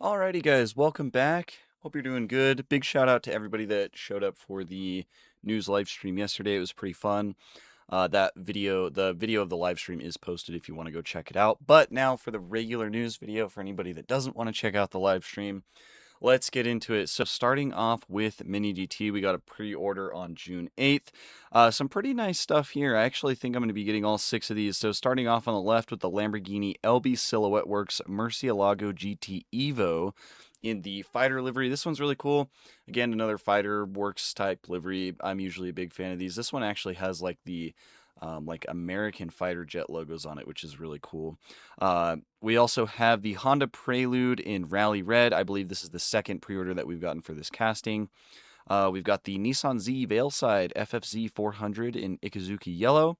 Alrighty, guys, welcome back. Hope you're doing good. Big shout out to everybody that showed up for the news live stream yesterday. It was pretty fun. The video of the live stream is posted if you want to go check it out. But now for the regular news video for anybody that doesn't want to check out the live stream. Let's get into it. So starting off with Mini GT, we got a pre-order on June 8th. Some pretty nice stuff here. I actually think I'm going to be getting all 6 of these. So starting off on the left with the Lamborghini LB Silhouette Works Murcielago GT Evo in the fighter livery. This one's really cool. Again, another fighter works type livery. I'm usually a big fan of these. This one actually has like the American fighter jet logos on it, which is really cool. We also have the Honda Prelude in Rally Red. I believe this is the second pre-order that we've gotten for this casting. We've got the Nissan Z Veilside FFZ 400 in Ikazuki Yellow.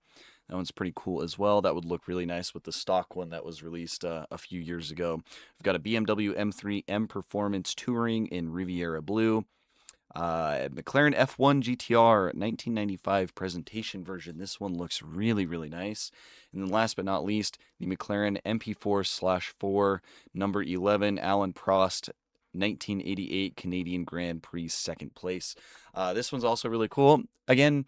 That one's pretty cool as well. That would look really nice with the stock one that was released a few years ago. We've got a BMW M3 M Performance Touring in Riviera Blue. McLaren F1 GTR 1995 presentation version. This one looks really, really nice. And then last but not least, the McLaren MP4/4 number 11 Alan Prost 1988 Canadian Grand Prix second place. This one's also really cool. Again,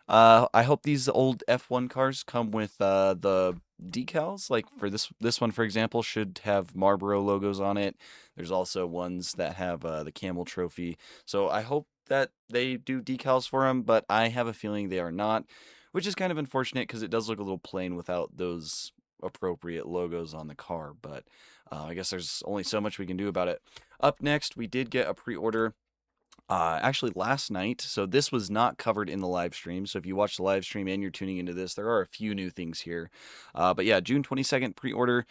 I hope these old F1 cars come with the decals. Like for this one, for example, should have Marlboro logos on it. There's also ones that have the Camel Trophy. So I hope that they do decals for them, but I have a feeling they are not, which is kind of unfortunate because it does look a little plain without those appropriate logos on the car. But I guess there's only so much we can do about it. Up next, we did get a pre-order actually last night. So this was not covered in the live stream. So if you watch the live stream and you're tuning into this, there are a few new things here. But yeah, June 22nd pre-order.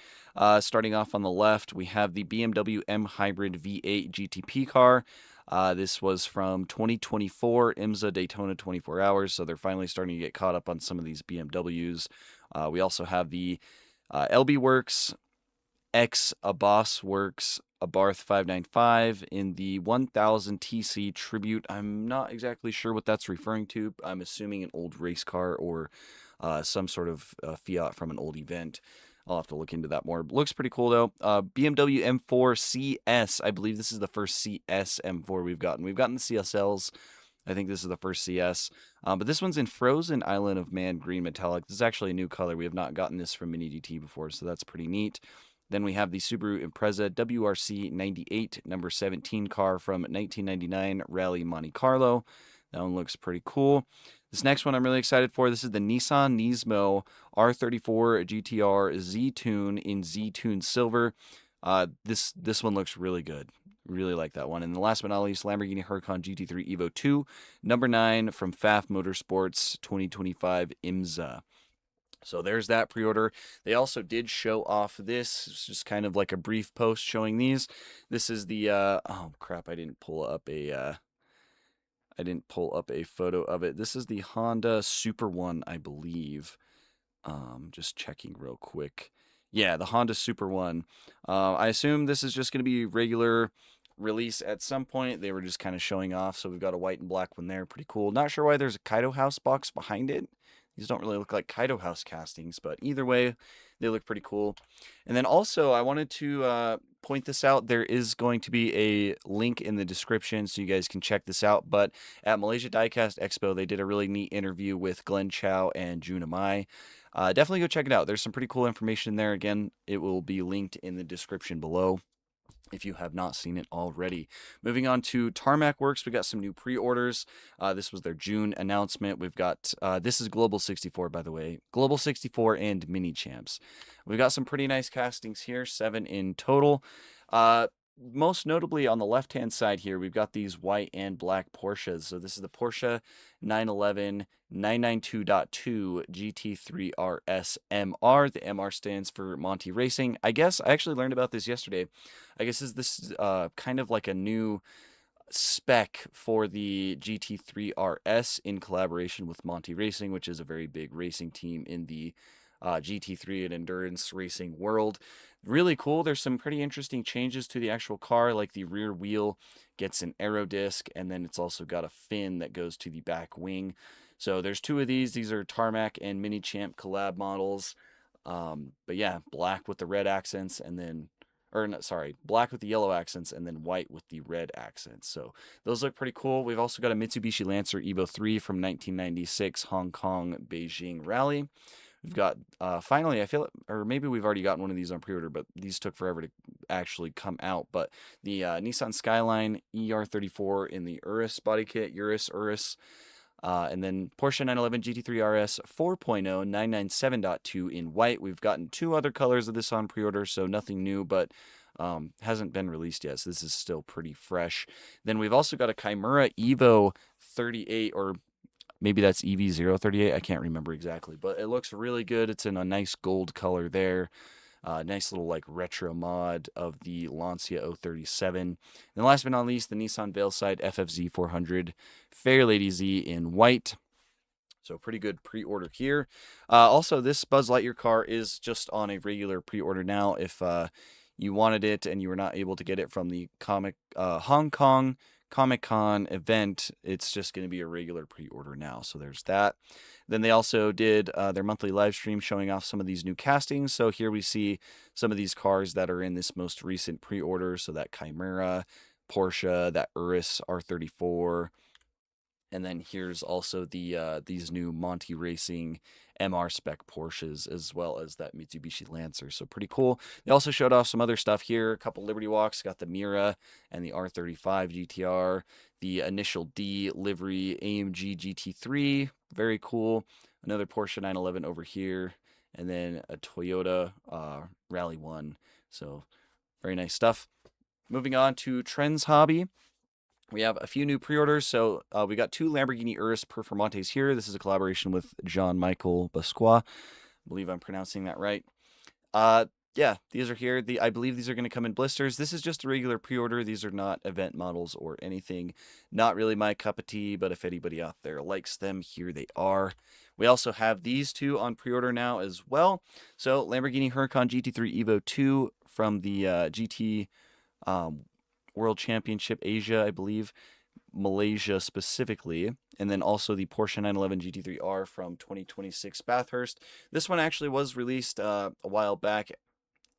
Starting off on the left, we have the BMW M Hybrid V8 GTP car. This was from 2024 IMSA Daytona 24 Hours. So they're finally starting to get caught up on some of these BMWs. We also have the LB Works X Abbas Works Abarth 595 in the 1000 TC Tribute. I'm not exactly sure what that's referring to. I'm assuming an old race car or some sort of Fiat from an old event. I'll have to look into that more. Looks pretty cool though. BMW M4 CS. I believe this is the first CS M4 we've gotten. We've gotten the CSLs. I think this is the first CS. But this one's in Frozen Island of Man Green Metallic. This is actually a new color. We have not gotten this from Mini GT before, so that's pretty neat. Then we have the Subaru Impreza WRC 98 number 17 car from 1999 Rally Monte Carlo. That one looks pretty cool. This next one I'm really excited for. This is the Nissan Nismo R34 GTR Z-Tune in Z-Tune Silver. This one looks really good. Really like that one. And the last but not least, Lamborghini Huracan GT3 Evo 2, number 9 from FAF Motorsports 2025 IMSA. So there's that pre-order. They also did show off this. It's just kind of like a brief post showing these. This is the oh crap, I didn't pull up a photo of it. This is the Honda Super One, I believe. Just checking real quick. Yeah, the Honda Super One. I assume this is just going to be regular release at some point. They were just kind of showing off. So we've got a white and black one there. Pretty cool. Not sure why there's a Kaido House box behind it. These don't really look like Kaido House castings, but either way, they look pretty cool. And then also, I wanted to point this out. There is going to be a link in the description so you guys can check this out. But at Malaysia Diecast Expo, they did a really neat interview with Glenn Chow and Juna Mai. Definitely go check it out. There's some pretty cool information there. Again, it will be linked in the description below if you have not seen it already. Moving on to Tarmac Works, we got some new pre-orders. This was their June announcement. We've got, this is Global 64, by the way. Global 64 and Mini Champs. We've got some pretty nice castings here, 7 in total. Most notably on the left-hand side here, we've got these white and black Porsches. So this is the Porsche 911 992.2 GT3 RS MR. The MR stands for Monty Racing. I guess I actually learned about this yesterday. I guess this is kind of like a new spec for the GT3 RS in collaboration with Monty Racing, which is a very big racing team in the GT3 and endurance racing world. Really cool. There's some pretty interesting changes to the actual car, like the rear wheel gets an aero disc, and then it's also got a fin that goes to the back wing. So there's 2 of these. These are Tarmac and Mini Champ collab models. But yeah, black with the red accents, and then or no, sorry, black with the yellow accents, and then white with the red accents. So those look pretty cool. We've also got a Mitsubishi Lancer Evo 3 from 1996 Hong Kong Beijing Rally. We've got finally, I feel, or maybe we've already gotten one of these on pre-order, but these took forever to actually come out. But the Nissan Skyline ER34 in the Urus body kit, Urus, and then Porsche 911 GT3 RS 4.0 997.2 in white. We've gotten two other colors of this on pre-order, so nothing new, but hasn't been released yet, so this is still pretty fresh. Then we've also got a Chimera Evo 38, or maybe that's EV038. I can't remember exactly, but it looks really good. It's in a nice gold color there. Nice little like retro mod of the Lancia 037. And last but not least, the Nissan Veilside FFZ 400 Fairlady Z in white. So pretty good pre-order here. Also, this Buzz Lightyear car is just on a regular pre-order now. If you wanted it and you were not able to get it from the Hong Kong Comic Con event, it's just going to be a regular pre-order now. So there's that. Then they also did their monthly live stream showing off some of these new castings. So here we see some of these cars that are in this most recent pre-order. So that Chimera, Porsche, that Urus R34. And then here's also these new Monty Racing MR spec Porsches, as well as that Mitsubishi Lancer. So pretty cool. They also showed off some other stuff here. A couple Liberty Walks. Got the Mira and the R35 GTR. The Initial D livery AMG GT3. Very cool. Another Porsche 911 over here. And then a Toyota Rally 1. So very nice stuff. Moving on to Trends Hobby. We have a few new pre-orders. So we got two Lamborghini Urus Performantes here. This is a collaboration with Jean Michael Basqua. I believe I'm pronouncing that right. Yeah, these are here. I believe these are going to come in blisters. This is just a regular pre-order. These are not event models or anything. Not really my cup of tea, but if anybody out there likes them, here they are. We also have these two on pre-order now as well. So Lamborghini Huracan GT3 Evo 2 from the GT World Championship Asia, I believe, Malaysia specifically, and then also the Porsche 911 GT3R from 2026 Bathurst. This one actually was released a while back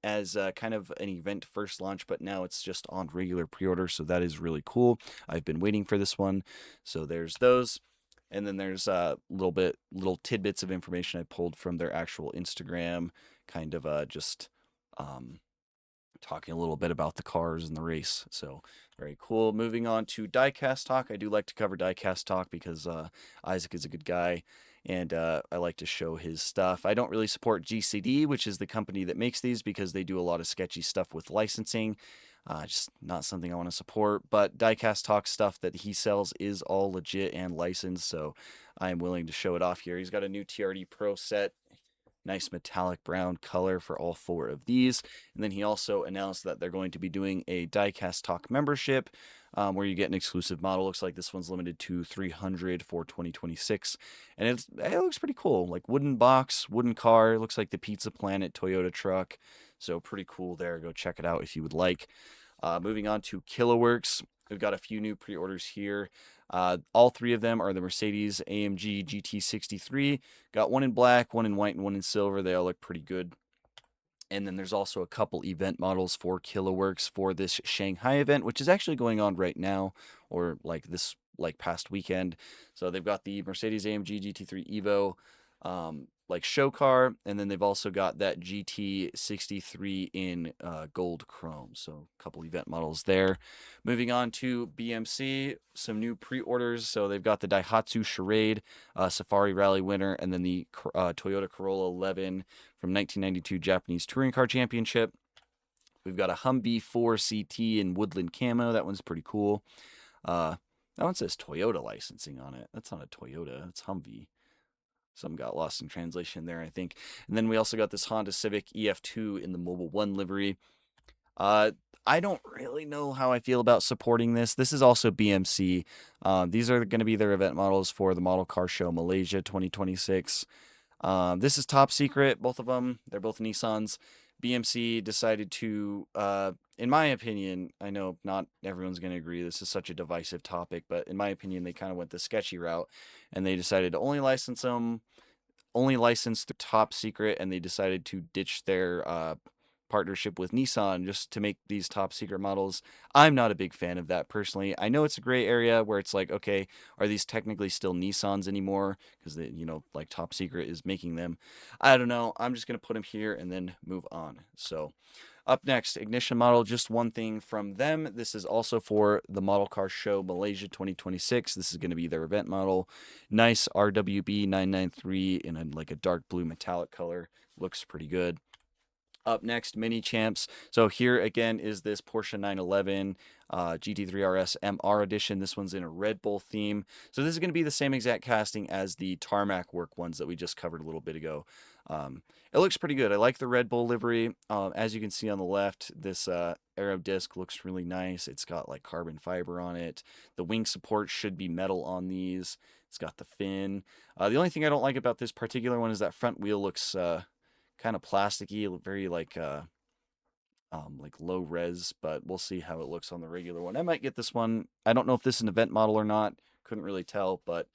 as kind of an event first launch, but now it's just on regular pre-order, so that is really cool. I've been waiting for this one, so there's those. And then there's little tidbits of information I pulled from their actual Instagram, kind of just talking a little bit about the cars and the race. So very cool. Moving on to Diecast Talk. I do like to cover Diecast Talk because Isaac is a good guy and I like to show his stuff. I don't really support GCD, which is the company that makes these, because they do a lot of sketchy stuff with licensing. Just not something I want to support. But Diecast Talk stuff that he sells is all legit and licensed, so I am willing to show it off here. He's got a new TRD Pro set. Nice metallic brown color for all four of these. And then he also announced that they're going to be doing a Diecast Talk membership where you get an exclusive model. Looks like this one's limited to 300 for 2026. And it looks pretty cool. Like wooden box, wooden car. It looks like the Pizza Planet Toyota truck. So pretty cool there. Go check it out if you would like. Moving on to Kiloworks. We've got a few new pre-orders here. All three of them are the Mercedes AMG GT63. Got one in black, one in white, and one in silver. They all look pretty good. And then there's also a couple event models for Kiloworks for this Shanghai event, which is actually going on right now, or like this past weekend. So they've got the Mercedes AMG GT3 Evo, like show car, and then they've also got that GT63 in gold chrome. So a couple event models there. Moving on to BMC, some new pre-orders. So they've got the Daihatsu Charade Safari Rally winner, and then the Toyota Corolla 11 from 1992 Japanese Touring Car Championship. We've got a Humvee 4 CT in woodland camo. That one's pretty cool. That one says Toyota licensing on it. That's not a Toyota. It's Humvee. Some got lost in translation there, I think. And then we also got this Honda Civic EF2 in the Mobile One livery. I don't really know how I feel about supporting this. This is also BMC. These are going to be their event models for the Model Car Show Malaysia 2026. This is top secret, both of them. They're both Nissans. BMC decided to, in my opinion, I know not everyone's going to agree, this is such a divisive topic, but in my opinion, they kind of went the sketchy route, and they decided to only license the top secret, and they decided to ditch their partnership with Nissan just to make these top secret models. I'm not a big fan of that personally. I know it's a gray area where it's like, okay, are these technically still Nissans anymore? Because like top secret is making them. I don't know. I'm just gonna put them here and then move on. So up next, Ignition model, just one thing from them. This is also for the Model Car Show Malaysia 2026. This is going to be their event model. Nice RWB 993 in a dark blue metallic color. Looks pretty good. Up next, Mini Champs. So here again is this Porsche 911 GT3 RS MR edition. This one's in a Red Bull theme. So this is going to be the same exact casting as the tarmac work ones that we just covered a little bit ago. It looks pretty good. I like the Red Bull livery. As you can see on the left, this aero disc looks really nice. It's got like carbon fiber on it. The wing support should be metal on these. It's got the fin. The only thing I don't like about this particular one is that front wheel looks kind of plasticky, very like low res, but we'll see how it looks on the regular one. I might get this one. I don't know if this is an event model or not. Couldn't really tell, but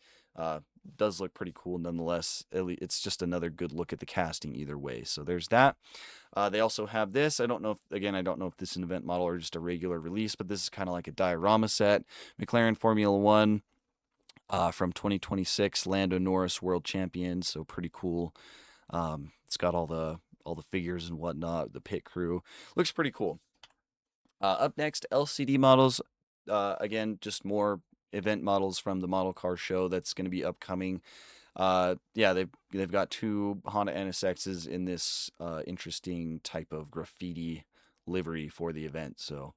does look pretty cool nonetheless. It's just another good look at the casting either way. So there's that. They also have this. I don't know if this is an event model or just a regular release, but this is kind of like a diorama set. McLaren Formula One from 2026, Lando Norris World Champion. So pretty cool. It's got all the figures and whatnot. The pit crew looks pretty cool. Up next, LCD models. Again, just more event models from the Model Car Show that's going to be upcoming. Yeah, they've got two Honda NSXs in this interesting type of graffiti livery for the event. So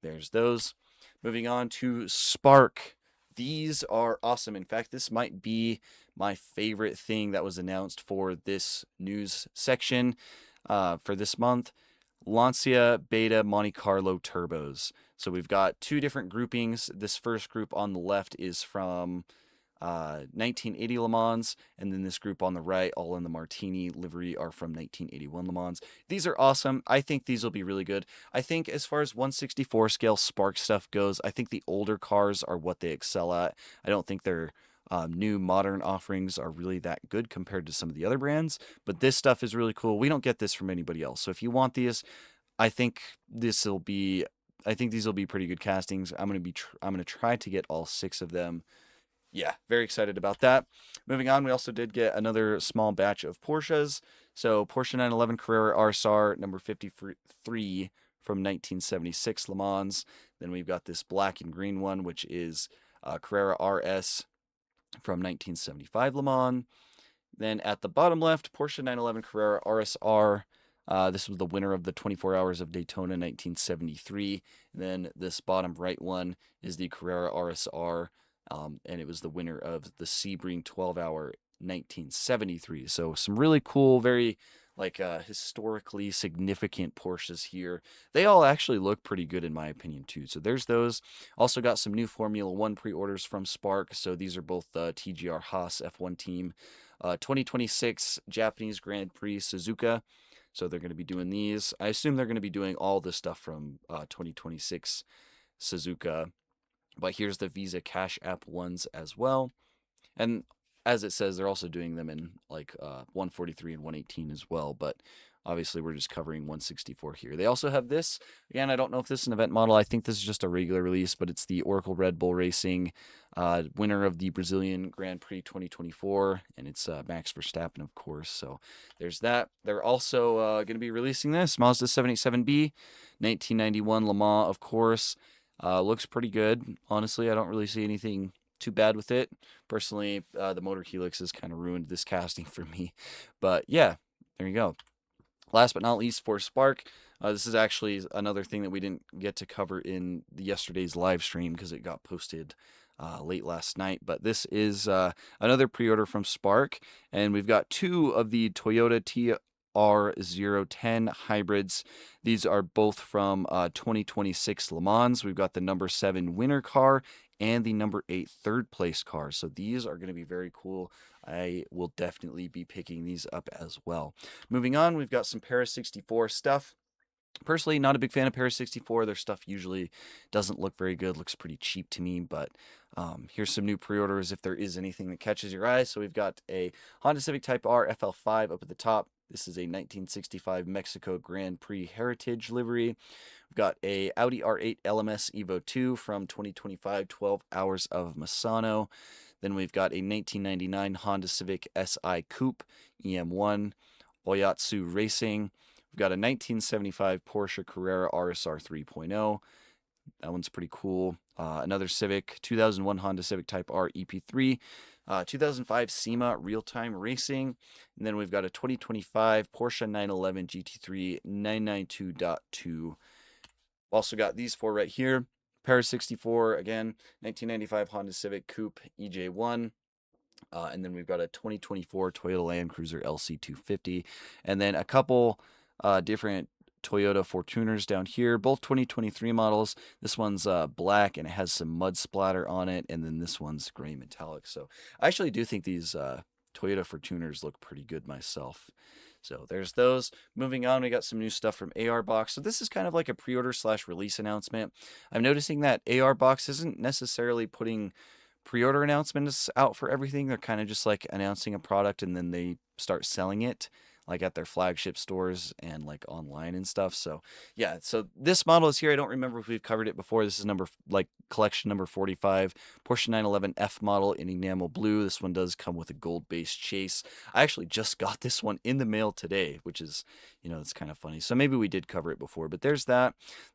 there's those. Moving on to Spark. These are awesome. In fact, this might be my favorite thing that was announced for this news section for this month. Lancia Beta Monte Carlo Turbos. So we've got two different groupings. This first group on the left is from 1980 Le Mans, and then this group on the right, all in the Martini livery, are from 1981 Le Mans. These are awesome. I think these will be really good. I think as far as 1/64 scale Spark stuff goes, I think the older cars are what they excel at. I don't think their new modern offerings are really that good compared to some of the other brands, but this stuff is really cool. We don't get this from anybody else. So if you want these, I think these will be pretty good castings. I'm gonna try to get all 6 of them. Yeah, very excited about that. Moving on, we also did get another small batch of Porsches. So Porsche 911 Carrera RSR number 53 from 1976 Le Mans. Then we've got this black and green one, which is Carrera RS from 1975 Le Mans. Then at the bottom left, Porsche 911 Carrera RSR. This was the winner of the 24 Hours of Daytona 1973. And then this bottom right one is the Carrera RSR. And it was the winner of the Sebring 12-hour 1973. So some really cool, very historically significant Porsches here. They all actually look pretty good in my opinion too. So there's those. Also got some new Formula One pre-orders from Spark. So these are both the TGR Haas F1 team. 2026 Japanese Grand Prix Suzuka. So they're going to be doing these. I assume they're going to be doing all this stuff from 2026 Suzuka. But here's the Visa Cash App ones as well. And as it says, they're also doing them in 143 and 118 as well. But obviously, we're just covering 164 here. They also have this. Again, I don't know if this is an event model. I think this is just a regular release, but it's the Oracle Red Bull Racing, winner of the Brazilian Grand Prix 2024. And it's Max Verstappen, of course. So there's that. They're also going to be releasing this Mazda 787B, 1991 Le Mans, of course. Looks pretty good. Honestly, I don't really see anything too bad with it. Personally, the motor helix has kind of ruined this casting for me. But yeah, there you go. Last but not least for Spark, this is actually another thing that we didn't get to cover in yesterday's live stream because it got posted late last night. But this is another pre-order from Spark, and we've got 2 of the Toyota TR010 hybrids. These are both from 2026 Le Mans. We've got the number 7 winner car and the number 8 third place car. So these are going to be very cool. I will definitely be picking these up as well. Moving on, we've got some Paris 64 stuff. Personally, not a big fan of Paris 64. Their stuff usually doesn't look very good, looks pretty cheap to me, but here's some new pre-orders if there is anything that catches your eye. So we've got a Honda Civic Type R FL5 up at the top, This is a 1965 Mexico Grand Prix Heritage livery. We've got a Audi R8 LMS Evo 2 from 2025, 12 Hours of Misano. Then we've got a 1999 Honda Civic Si Coupe EM1 Oyatsu Racing. We've got a 1975 Porsche Carrera RSR 3.0. That one's pretty cool. Another Civic, 2001 Honda Civic Type R EP3, 2005 SEMA Real Time Racing, and then we've got a 2025 Porsche 911 GT3 992.2. Also got these four right here. Paris 64, again, 1995 Honda Civic Coupe EJ1. And then we've got a 2024 Toyota Land Cruiser LC250. And then a couple different Toyota Fortuners down here, both 2023 models. This one's black and it has some mud splatter on it. And then this one's gray metallic. So I actually do think these Toyota Fortuners look pretty good myself. So there's those. Moving on, we got some new stuff from AR Box. So this is kind of like a pre-order / release announcement. I'm noticing that AR Box isn't necessarily putting pre-order announcements out for everything. They're kind of just like announcing a product and then they start selling it like at their flagship stores and like online and stuff. So yeah, so this model is here. I don't remember if we've covered it before. This is collection number 45, Porsche 911 F model in enamel blue. This one does come with a gold base chase. I actually just got this one in the mail today, which is, it's kind of funny. So maybe we did cover it before, but there's that.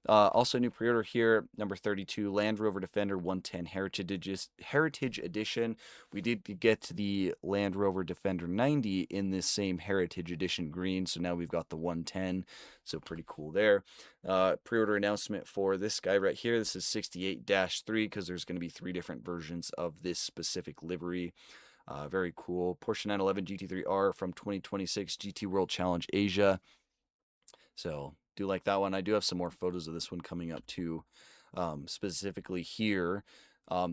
Also new pre-order here, number 32, Land Rover Defender 110 Heritage Edition. We did get the Land Rover Defender 90 in this same Heritage Edition green, so now we've got the 110, so pretty cool there. Pre-order announcement for this guy right here. This is 68-3 because there's going to be 3 different versions of this specific livery. Very cool. Porsche 911 GT3R from 2026 GT World Challenge Asia. So do like that one. I do have some more photos of this one coming up too. Specifically here,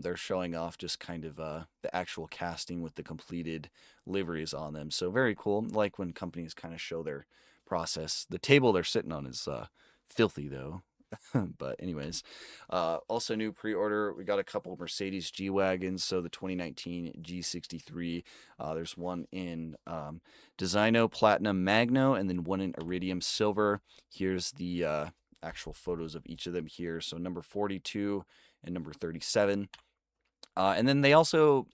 they're showing off just kind of the actual casting with the completed liveries on them. So very cool. Like when companies kind of show their process. The table they're sitting on is filthy though. But anyways, also new pre-order, we got a couple Mercedes G-Wagons. So the 2019 G63, there's one in Designo Platinum Magno and then one in Iridium Silver. Here's the actual photos of each of them here. So number 42 and number 37. And then they also,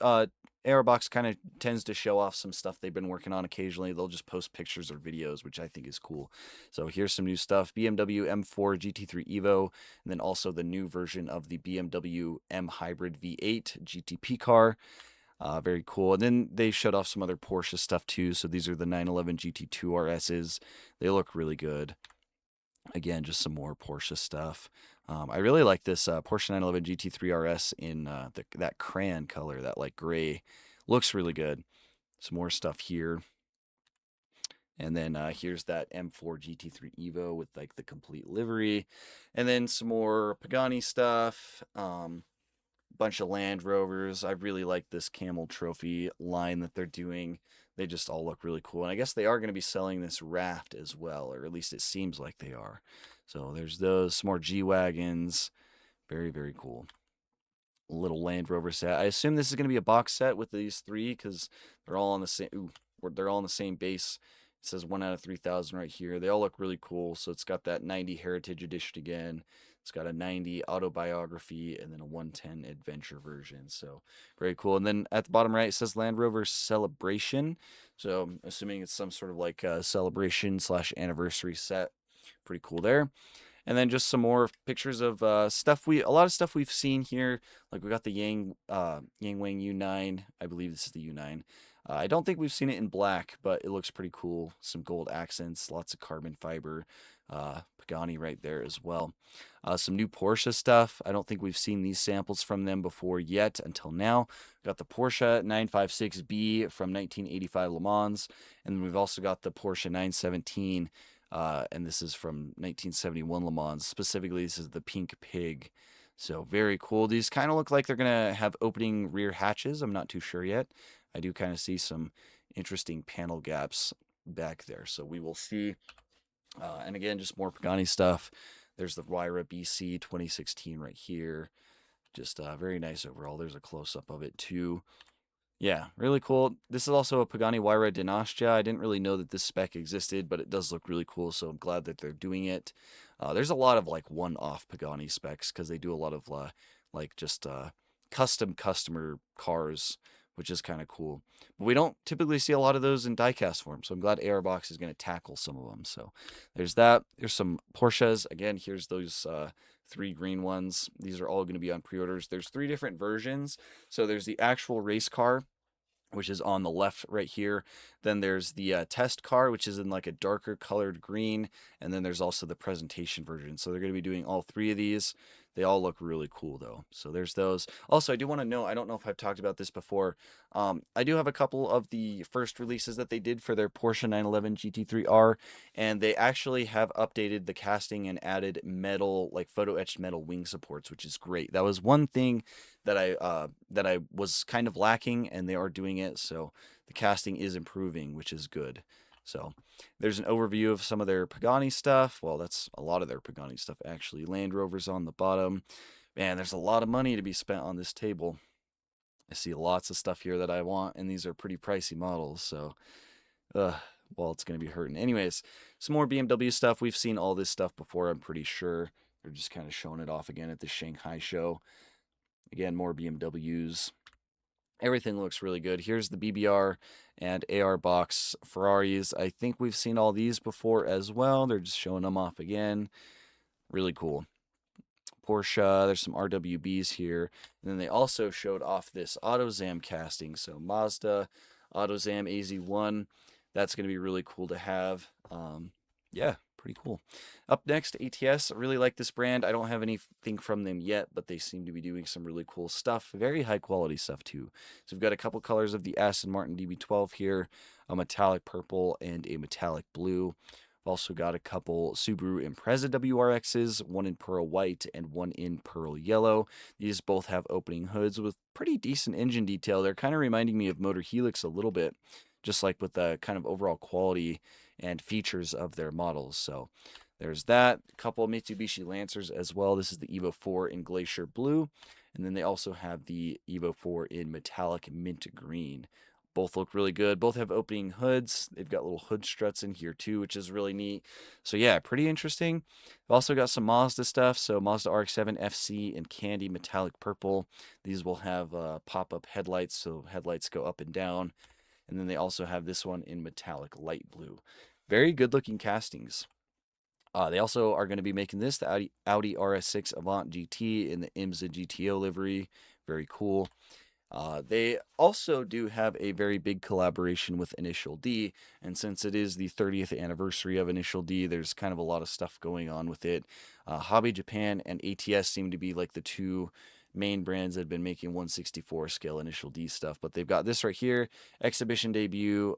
Airbox kind of tends to show off some stuff they've been working on occasionally. They'll just post pictures or videos, which I think is cool. So here's some new stuff. BMW M4 GT3 Evo, and then also the new version of the BMW M Hybrid V8 GTP car. Very cool. And then they showed off some other Porsche stuff too. So these are the 911 GT2 RSs. They look really good. Again, just some more Porsche stuff. I really like this Porsche 911 GT3 RS in that crayon color, that like gray. Looks really good. Some more stuff here. And then here's that M4 GT3 Evo with like the complete livery. And then some more Pagani stuff. Bunch of Land Rovers. I really like this Camel Trophy line that they're doing. They just all look really cool. And I guess they are going to be selling this raft as well, or at least it seems like they are. So there's those. Some more G-Wagons. Very, very cool. Little Land Rover set. I assume this is going to be a box set with these 3 because they're all on the same. They're all on the same base. It says 1 out of 3,000 right here. They all look really cool. So it's got that 90 Heritage Edition again. It's got a 90 autobiography and then a 110 adventure version. So very cool. And then at the bottom right, it says Land Rover Celebration. So I'm assuming it's some sort of like a celebration / anniversary set. Pretty cool there. And then just some more pictures of a lot of stuff we've seen here. Like we got the Yang Wang U9. I believe this is the U9. I don't think we've seen it in black, but it looks pretty cool. Some gold accents, lots of carbon fiber. Pagani right there as well. Some new Porsche stuff. I don't think we've seen these samples from them before yet until now. We've got the Porsche 956B from 1985 Le Mans. And then we've also got the Porsche 917. And this is from 1971 Le Mans. Specifically, this is the Pink Pig. So very cool. These kind of look like they're going to have opening rear hatches. I'm not too sure yet. I do kind of see some interesting panel gaps back there. So we will see. And again, just more Pagani stuff. There's the Wyra BC 2016 right here. Just very nice overall. There's a close-up of it too. Yeah, really cool. This is also a Pagani Huayra Dinastia. I didn't really know that this spec existed, but it does look really cool, so I'm glad that they're doing it. There's a lot of like one-off Pagani specs because they do a lot of like just custom customer cars, which is kind of cool. But we don't typically see a lot of those in diecast form, so I'm glad AR Box is going to tackle some of them. So there's that. There's some Porsches. Again, here's those three green ones. These are all going to be on pre-orders. There's three different versions. So there's the actual race car, which is on the left right here. Then there's the test car, which is in like a darker colored green. And then there's also the presentation version. So they're going to be doing all three of these. They all look really cool though. So there's those. Also, I do want to know, I don't know if I've talked about this before. I do have a couple of the first releases that they did for their Porsche 911 GT3R, and they actually have updated the casting and added metal, like photo etched metal wing supports, which is great. That was one thing that I was kind of lacking, and they are doing it. So the casting is improving, which is good. So there's an overview of some of their Pagani stuff. Well, that's a lot of their Pagani stuff actually. Land Rover's on the bottom. Man, there's a lot of money to be spent on this table. I see lots of stuff here that I want, and these are pretty pricey models. So, well, it's going to be hurting. Anyways, some more BMW stuff. We've seen all this stuff before, I'm pretty sure. They're just kind of showing it off again at the Shanghai show. Again, more BMWs. Everything looks really good. Here's the BBR and AR box Ferraris. I think we've seen all these before as well. They're just showing them off again. Really cool. Porsche, there's some RWBs here. And then they also showed off this AutoZam casting. So Mazda, AutoZam AZ1. That's going to be really cool to have. Yeah, pretty cool. Up next, ATS. I really like this brand. I don't have anything from them yet, but they seem to be doing some really cool stuff. Very high quality stuff, too. So we've got a couple colors of the Aston Martin DB12 here, a metallic purple and a metallic blue. We've also got a couple Subaru Impreza WRXs, one in pearl white and one in pearl yellow. These both have opening hoods with pretty decent engine detail. They're kind of reminding me of Motor Helix a little bit, just like with the kind of overall quality and features of their models. So there's that. A couple Mitsubishi Lancers as well. This is the Evo 4 in Glacier Blue. And then they also have the Evo 4 in metallic mint green. Both look really good. Both have opening hoods. They've got little hood struts in here too, which is really neat. So yeah, pretty interesting. We've also got some Mazda stuff. So Mazda RX-7 FC in candy metallic purple. These will have pop-up headlights, so headlights go up and down. And then they also have this one in metallic light blue. Very good looking castings. They also are going to be making this, the Audi RS6 Avant GT in the IMSA GTO livery. Very cool. They also do have a very big collaboration with Initial D, and since it is the 30th anniversary of Initial D, there's kind of a lot of stuff going on with it. Hobby Japan and ATS seem to be like the two main brands that have been making 1/64 scale Initial D stuff, but they've got this right here, exhibition debut.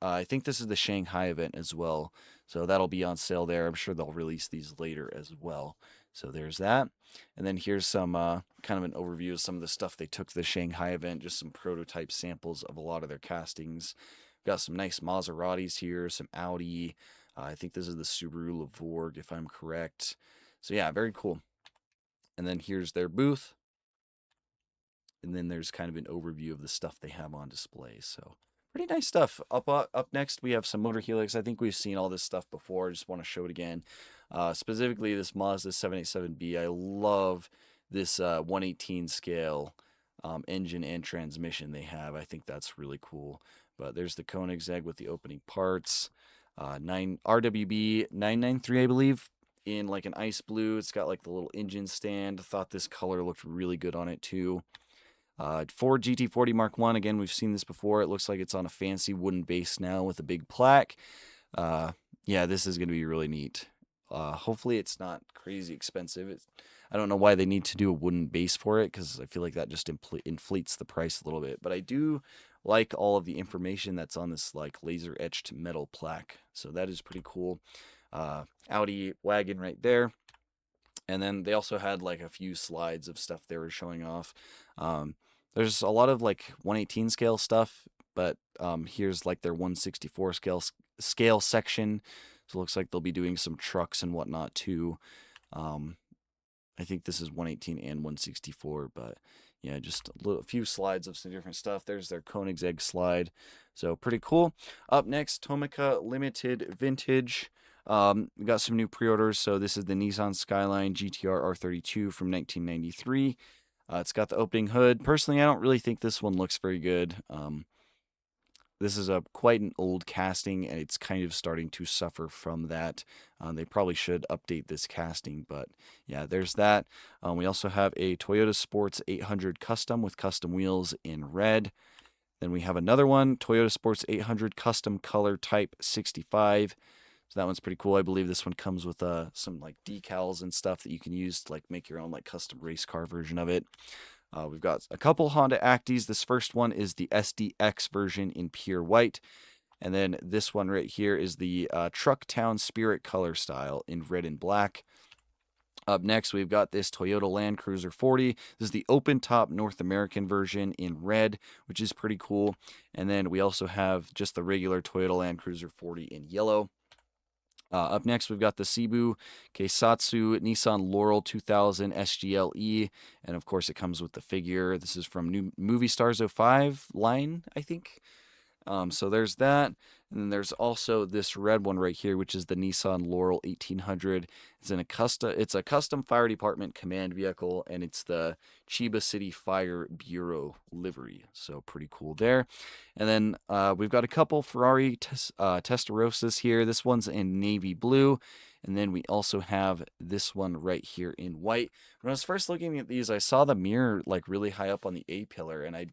I think this is the Shanghai event as well, so that'll be on sale there. I'm sure they'll release these later as well. So there's that. And then here's some kind of an overview of some of the stuff they took to the Shanghai event, just some prototype samples of a lot of their castings. Got some nice Maseratis here, some Audi. I think this is the Subaru Levorg, if I'm correct. So yeah, very cool. And then here's their booth. And then there's kind of an overview of the stuff they have on display. So pretty nice stuff. Up next, we have some Motor Helix. I think we've seen all this stuff before. I just want to show it again. Specifically, this Mazda 787B. I love this 1/18 scale engine and transmission they have. I think that's really cool. But there's the Koenigsegg with the opening parts. 9 RWB 993, I believe, in like an ice blue. It's got like the little engine stand. Thought this color looked really good on it too. Ford GT40 Mark 1, again, we've seen this before. It looks like it's on a fancy wooden base now with a big plaque. Yeah, this is going to be really neat. Hopefully it's not crazy expensive. I don't know why they need to do a wooden base for it, because I feel like that just inflates the price a little bit. But I do like all of the information that's on this like laser etched metal plaque. So that is pretty cool. Audi wagon right there. And then they also had like a few slides of stuff they were showing off. There's a lot of like 1/18 scale stuff, but here's like their 1/64 scale section. So it looks like they'll be doing some trucks and whatnot too. Um, I think this is 118 and 164, but yeah, just a few slides of some different stuff. There's their Koenigsegg slide. So pretty cool. Up next, Tomica Limited Vintage. We got some new pre-orders. So this is the Nissan Skyline GTR R32 from 1993. It's got the opening hood. Personally, I don't really think this one looks very good. This is a quite an old casting, and it's kind of starting to suffer from that. They probably should update this casting, but yeah, there's that. We also have a Toyota Sports 800 Custom with custom wheels in red. Then we have another one, Toyota Sports 800 Custom Color Type 65. So that one's pretty cool. I believe this one comes with some like decals and stuff that you can use to like make your own like custom race car version of it. We've got a couple Honda Actis. This first one is the SDX version in pure white. And then this one right here is the Truck Town Spirit color style in red and black. Up next, we've got this Toyota Land Cruiser 40. This is the open top North American version in red, which is pretty cool. And then we also have just the regular Toyota Land Cruiser 40 in yellow. Up next, we've got the Cebu Keisatsu Nissan Laurel 2000 SGLE, and of course, it comes with the figure. This is from New Movie Stars 05 line, I think. So there's that. And then there's also this red one right here, which is the Nissan Laurel 1800. It's a custom fire department command vehicle, and it's the Chiba City Fire Bureau livery. So pretty cool there. And then we've got a couple Ferrari Testarossas here. This one's in navy blue. And then we also have this one right here in white. When I was first looking at these, I saw the mirror like really high up on the A pillar, and I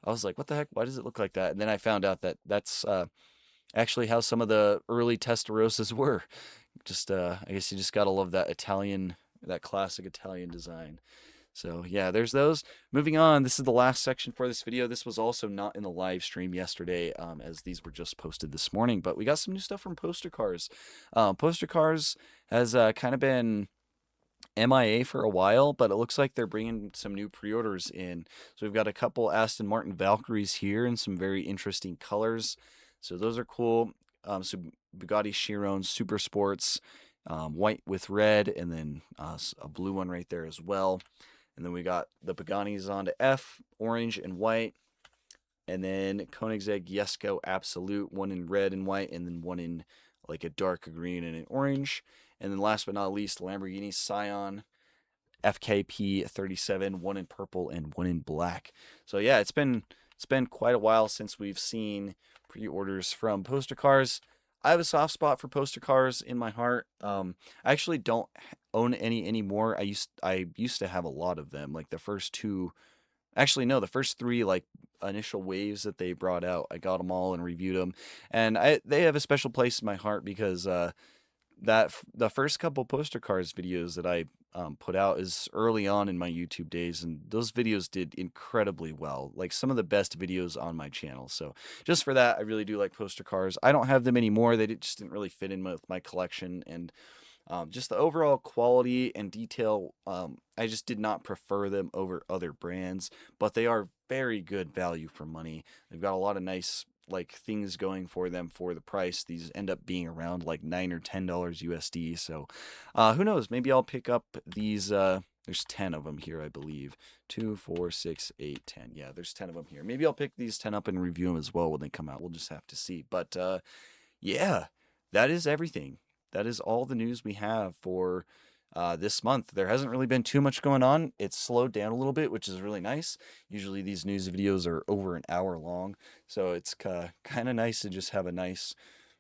was like, what the heck? Why does it look like that? And then I found out that that's actually how some of the early Testarossas were. Just, I guess you just gotta love that that classic Italian design. So yeah, there's those. Moving on, this is the last section for this video. This was also not in the live stream yesterday, as these were just posted this morning. But we got some new stuff from Poster Cars. Poster Cars has kind of been MIA for a while, but it looks like they're bringing some new pre-orders in. So we've got a couple Aston Martin Valkyries here in some very interesting colors. So those are cool. So Bugatti Chiron Super Sports, white with red, and then a blue one right there as well. And then we got the Pagani's Zonda F, orange and white. And then Koenigsegg Jesko Absolute, one in red and white, and then one in like a dark green and an orange. And then last but not least, Lamborghini Scion FKP 37, one in purple and one in black. So yeah, it's been quite a while since we've seen pre-orders from Poster Cars. I have a soft spot for Poster Cars in my heart. I actually don't own any anymore. I used to have a lot of them. Like the first two, actually no, the first three like initial waves that they brought out, I got them all and reviewed them, and they have a special place in my heart because the first couple Poster Cars videos that I put out is early on in my YouTube days, and those videos did incredibly well. Like some of the best videos on my channel. So just for that, I really do like Poster Cars. I don't have them anymore. They just didn't really fit in with my collection, and just the overall quality and detail, I just did not prefer them over other brands, but they are very good value for money. They've got a lot of nice like things going for them for the price. These end up being around like $9 or $10 USD. So who knows? Maybe I'll pick up these. There's 10 of them here, I believe. 2, 4, 6, 8, 10. Yeah, there's 10 of them here. Maybe I'll pick these 10 up and review them as well when they come out. We'll just have to see. But yeah, that is everything. That is all the news we have for this month. There hasn't really been too much going on. It's slowed down a little bit, which is really nice. Usually these news videos are over an hour long, so it's kind of nice to just have a nice,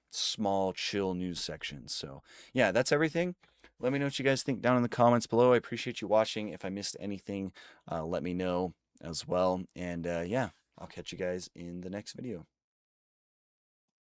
small, chill news section. So yeah, that's everything. Let me know what you guys think down in the comments below. I appreciate you watching. If I missed anything, let me know as well. And yeah, I'll catch you guys in the next video.